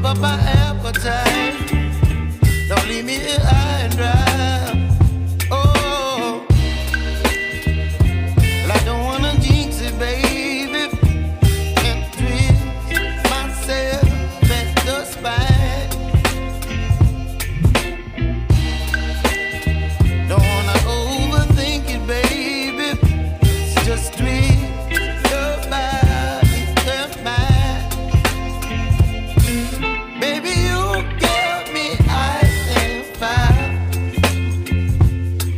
whip up my appetite. Don't leave me here high and dry. Oh, well, I don't wanna jinx it, baby, and twist myself at the spine. Don't wanna overthink it, baby. It's just twist your body and mine. Baby, you give me ice and fire.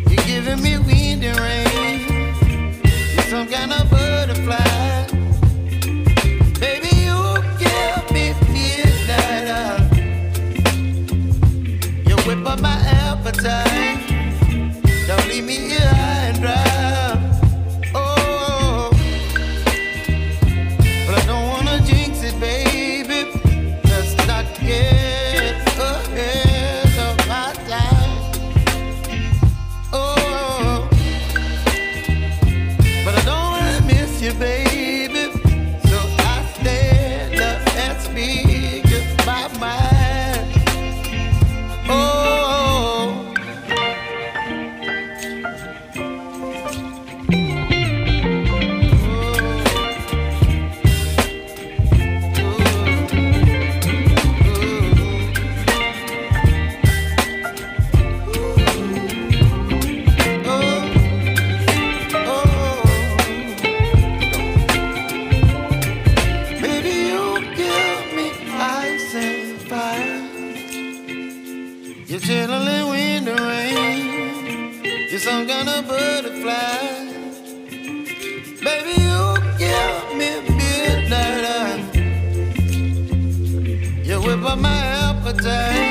You're giving me wind and rain. You're some kind of butterfly. Baby, you give me midnight. You whip up my appetite. Don't leave me here high and dry. Oh, but I don't wanna jinx it, baby. Let's not get ahead of my time. Oh, but I don't wanna miss you, baby. So I stand up and speak just my mind. Oh. Baby, you give me ice and fire. You're chilling wind and rain. You're some kind of butterfly. Baby, you give me midnight. You whip up my appetite.